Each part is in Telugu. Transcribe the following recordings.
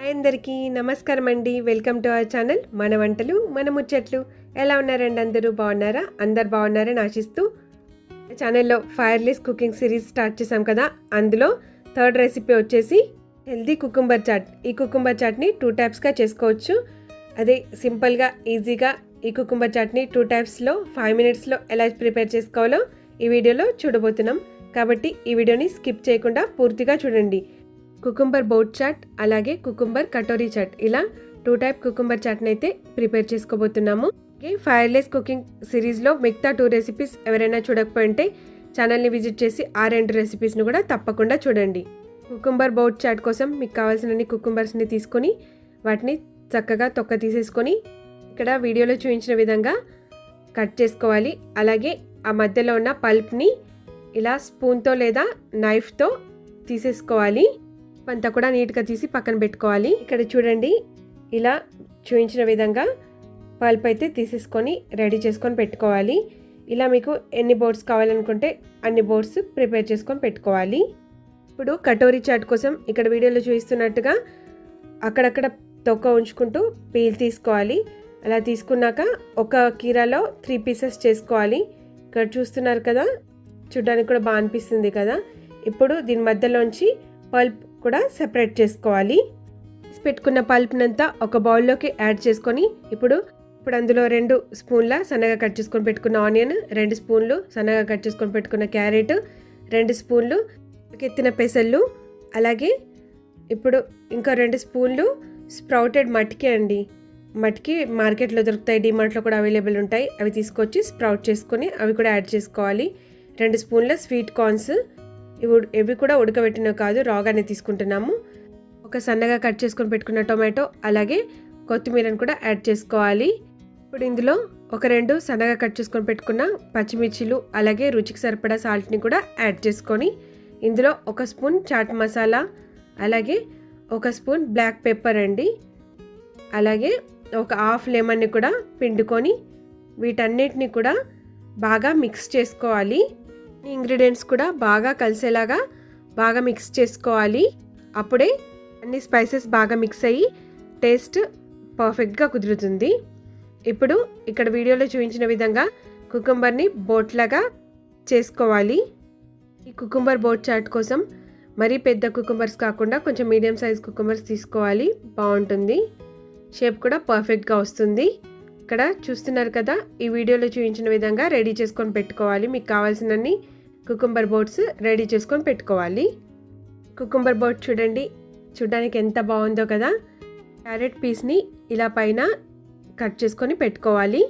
హాయ్ అందరికీ నమస్కారం అండి. వెల్కమ్ టు అవర్ ఛానల్ మన వంటలు మన ముచ్చట్లు. ఎలా ఉన్నారండి? అందరూ బాగున్నారా? అందరు బాగున్నారని ఆశిస్తూ ఛానల్లో ఫైర్లెస్ కుకింగ్ సిరీస్ స్టార్ట్ చేసాం కదా. అందులో థర్డ్ రెసిపీ వచ్చేసి హెల్దీ కుకుంబర్ చాట్. ఈ కుకుంబర్ చాట్ని 2 టైప్స్గా చేసుకోవచ్చు. అదే సింపుల్గా ఈజీగా ఈ కుకుంబర్ చాట్ని 2 టైప్స్లో 5 మినిట్స్లో ఎలా ప్రిపేర్ చేసుకోవాలో ఈ వీడియోలో చూడబోతున్నాం. కాబట్టి ఈ వీడియోని స్కిప్ చేయకుండా పూర్తిగా చూడండి. కుకుంబర్ బోట్ చాట్ అలాగే కుకుంబర్ కటోరీ చాట్, ఇలా 2 టైప్ కుకుంబర్ చాట్ని అయితే ప్రిపేర్ చేసుకోబోతున్నాము. ఫైర్లెస్ కుకింగ్ సిరీస్లో మిగతా 2 రెసిపీస్ ఎవరైనా చూడకపోయింటే ఛానల్ని విజిట్ చేసి ఆ 2 రెసిపీస్ని కూడా తప్పకుండా చూడండి. కుకుంబర్ బోట్ చాట్ కోసం మీకు కావాల్సిన కుకుంబర్స్ని తీసుకొని వాటిని చక్కగా తొక్క తీసేసుకొని ఇక్కడ వీడియోలో చూపించిన విధంగా కట్ చేసుకోవాలి. అలాగే ఆ మధ్యలో ఉన్న పల్ప్ని ఇలా స్పూన్తో లేదా నైఫ్తో తీసేసుకోవాలి. అంతా కూడా నీట్గా తీసి పక్కన పెట్టుకోవాలి. ఇక్కడ చూడండి, ఇలా చూపించిన విధంగా పల్ప్ అయితే తీసేసుకొని రెడీ చేసుకొని పెట్టుకోవాలి. ఇలా మీకు ఎన్ని బోర్డ్స్ కావాలనుకుంటే అన్ని బోర్డ్స్ ప్రిపేర్ చేసుకొని పెట్టుకోవాలి. ఇప్పుడు కటోరీ చాట్ కోసం ఇక్కడ వీడియోలో చూపిస్తున్నట్టుగా అక్కడక్కడ తొక్క ఉంచుకుంటూ పీల్ తీసుకోవాలి. అలా తీసుకున్నాక ఒక కీరాలో 3 పీసెస్ చేసుకోవాలి. ఇక్కడ చూస్తున్నారు కదా, చూడడానికి కూడా బాగా అనిపిస్తుంది కదా. ఇప్పుడు దీని మధ్యలోంచి పల్ప్ కూడా సెపరేట్ చేసుకోవాలి. పెట్టుకున్న పల్ప్నంతా ఒక బౌల్లోకి యాడ్ చేసుకొని ఇప్పుడు అందులో 2 స్పూన్ల సన్నగా కట్ చేసుకొని పెట్టుకున్న ఆనియన్, 2 స్పూన్లు సన్నగా కట్ చేసుకొని పెట్టుకున్న క్యారెట్, 2 స్పూన్లు ఎత్తిన పెసళ్ళు, అలాగే ఇప్పుడు ఇంకా 2 స్పూన్లు స్ప్రౌటెడ్ మట్కి అండి. మట్కి మార్కెట్లో దొరుకుతాయి, డిమార్ట్లో కూడా అవైలబుల్ ఉంటాయి. అవి తీసుకొచ్చి స్ప్రౌట్ చేసుకొని అవి కూడా యాడ్ చేసుకోవాలి. 2 స్పూన్ల స్వీట్ కార్న్స్, ఇవి కూడా ఉడకబెట్టినవి కాదు, రాగానే తీసుకుంటున్నాము. ఒక సన్నగా కట్ చేసుకొని పెట్టుకున్న టొమాటో అలాగే కొత్తిమీరని కూడా యాడ్ చేసుకోవాలి. ఇప్పుడు ఇందులో ఒక 2 సన్నగా కట్ చేసుకొని పెట్టుకున్న పచ్చిమిర్చిలు అలాగే రుచికి సరిపడా సాల్ట్ని కూడా యాడ్ చేసుకొని ఇందులో 1 స్పూన్ చాట్ మసాలా అలాగే 1 స్పూన్ బ్లాక్ పెప్పర్ అండి, అలాగే ఒక హాఫ్ లెమన్ని కూడా పిండుకొని వీటన్నిటిని కూడా బాగా మిక్స్ చేసుకోవాలి. ఇంగ్రీడియంట్స్ కూడా బాగా కలిసేలాగా బాగా మిక్స్ చేసుకోవాలి. అప్పుడే అన్ని స్పైసెస్ బాగా మిక్స్ అయ్యి టేస్ట్ పర్ఫెక్ట్గా కుదురుతుంది. ఇప్పుడు ఇక్కడ వీడియోలో చూపించిన విధంగా కుకుంబర్ని బోట్లాగా చేసుకోవాలి. ఈ కుకుంబర్ బోట్ చాట్ కోసం మరీ పెద్ద కుకుంబర్స్ కాకుండా కొంచెం మీడియం సైజ్ కుకుంబర్స్ తీసుకోవాలి, బాగుంటుంది. షేప్ కూడా పర్ఫెక్ట్గా వస్తుంది. ఇక్కడ చూస్తున్నారు కదా, ఈ వీడియోలో చూపించిన విధంగా రెడీ చేసుకొని పెట్టుకోవాలి. మీకు కావాల్సినన్ని కుకుంబర్ బోట్స్ రెడీ చేసుకొని పెట్టుకోవాలి. కుకుంబర్ బోట్ చూడడానికి ఎంత బాగుందో కదా. క్యారెట్ పీస్ని ఇలా పైన కట్ చేసుకొని పెట్టుకోవాలి.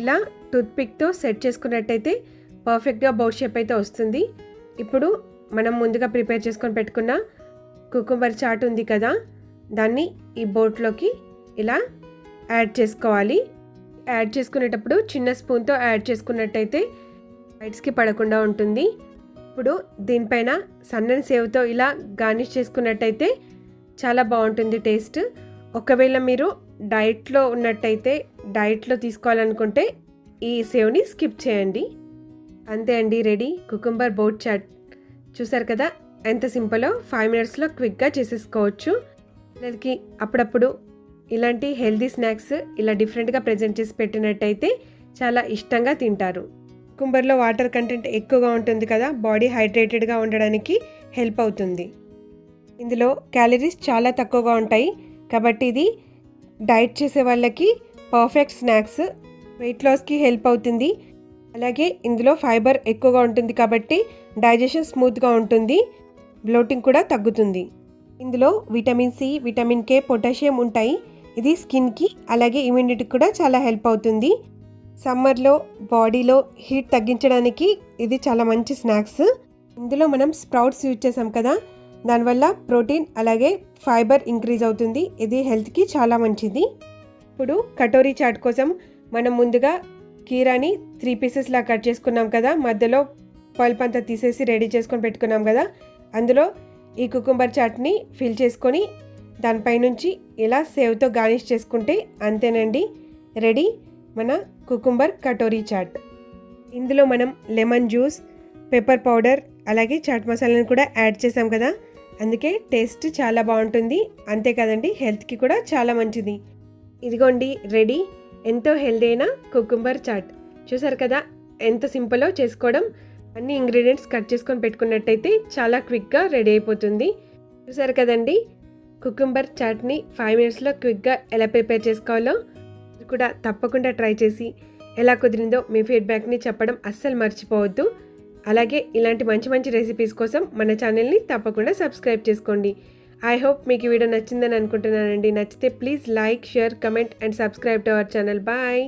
ఇలా టూత్పిక్తో సెట్ చేసుకున్నట్టయితే పర్ఫెక్ట్గా బోట్ షేప్ అయితే వస్తుంది. ఇప్పుడు మనం ముందుగా ప్రిపేర్ చేసుకొని పెట్టుకున్న కుకుంబర్ చాట్ ఉంది కదా, దాన్ని ఈ బోట్లోకి ఇలా యాడ్ చేసుకోవాలి. యాడ్ చేసుకునేటప్పుడు చిన్న స్పూన్తో యాడ్ చేసుకున్నట్టయితే సైడ్స్కి పడకుండా ఉంటుంది. ఇప్పుడు దీనిపైన సన్నని సేవ్తో ఇలా గార్నిష్ చేసుకున్నట్టయితే చాలా బాగుంటుంది టేస్ట్. ఒకవేళ మీరు డైట్లో ఉన్నట్టయితే, డైట్లో తీసుకోవాలనుకుంటే ఈ సేవ్ని స్కిప్ చేయండి. అంతే అండి, రెడీ కుకుంబర్ బోట్ చాట్. చూసారు కదా ఎంత సింపుల్లో 5 మినిట్స్లో క్విక్గా చేసేసుకోవచ్చు. పిల్లలకి అప్పుడప్పుడు ఇలాంటి హెల్దీ స్నాక్స్ ఇలా డిఫరెంట్గా ప్రజెంట్ చేసి పెట్టినట్టయితే చాలా ఇష్టంగా తింటారు. కుకుంబర్లో వాటర్ కంటెంట్ ఎక్కువగా ఉంటుంది కదా, బాడీ హైడ్రేటెడ్గా ఉండడానికి హెల్ప్ అవుతుంది. ఇందులో క్యాలరీస్ చాలా తక్కువగా ఉంటాయి కాబట్టి ఇది డైట్ చేసే వాళ్ళకి పర్ఫెక్ట్ స్నాక్స్. వెయిట్ లాస్కి హెల్ప్ అవుతుంది. అలాగే ఇందులో ఫైబర్ ఎక్కువగా ఉంటుంది కాబట్టి డైజెషన్ స్మూత్గా ఉంటుంది, బ్లోటింగ్ కూడా తగ్గుతుంది. ఇందులో vitamin C, vitamin K, potassium ఉంటాయి. ఇది స్కిన్కి అలాగే ఇమ్యూనిటీకి కూడా చాలా హెల్ప్ అవుతుంది. సమ్మర్లో బాడీలో హీట్ తగ్గించడానికి ఇది చాలా మంచి స్నాక్స్. ఇందులో మనం స్ప్రౌట్స్ యూజ్ చేసాం కదా, దానివల్ల ప్రోటీన్ అలాగే ఫైబర్ ఇంక్రీజ్ అవుతుంది. ఇది హెల్త్కి చాలా మంచిది. ఇప్పుడు కటోరీ చాట్ కోసం మనం ముందుగా కీరాని 3 పీసెస్లా కట్ చేసుకున్నాం కదా, మధ్యలో పల్ప్ అంతా తీసేసి రెడీ చేసుకొని పెట్టుకున్నాం కదా, అందులో ఈ కుకుంబర్ చాట్ని ఫిల్ చేసుకొని దానిపైనుంచి ఇలా సేవ్తో గార్నిష్ చేసుకుంటే అంతేనండి, రెడీ మన కుకుంబర్ కటోరీ చాట్. ఇందులో మనం లెమన్ జ్యూస్, పెప్పర్ పౌడర్ అలాగే చాట్ మసాలాను కూడా యాడ్ చేసాం కదా, అందుకే టేస్ట్ చాలా బాగుంటుంది. అంతే కదండి, హెల్త్కి కూడా చాలా మంచిది. ఇదిగోండి రెడీ, ఎంతో హెల్దీ అయిన కుకుంబర్ చాట్. చూసారు కదా ఎంత సింపుల్లో చేసుకోవడం. అన్ని ఇంగ్రీడియంట్స్ కట్ చేసుకొని పెట్టుకున్నట్టయితే చాలా క్విక్గా రెడీ అయిపోతుంది. చూసారు కదండి, కుకుంబర్ చాట్ని 5 మినిట్స్లో క్విక్గా ఎలా ప్రిపేర్ చేసుకోవాలో మీరు కూడా తప్పకుండా ట్రై చేసి ఎలా కుదిరిందో మీ ఫీడ్బ్యాక్ని చెప్పడం అస్సలు మర్చిపోవద్దు. అలాగే ఇలాంటి మంచి మంచి రెసిపీస్ కోసం మన ఛానల్ని తప్పకుండా సబ్స్క్రైబ్ చేసుకోండి. ఐ హోప్ మీకు ఈ వీడియో నచ్చిందని అనుకుంటున్నానండి. నచ్చితే please like, share, comment and subscribe to our channel. Bye.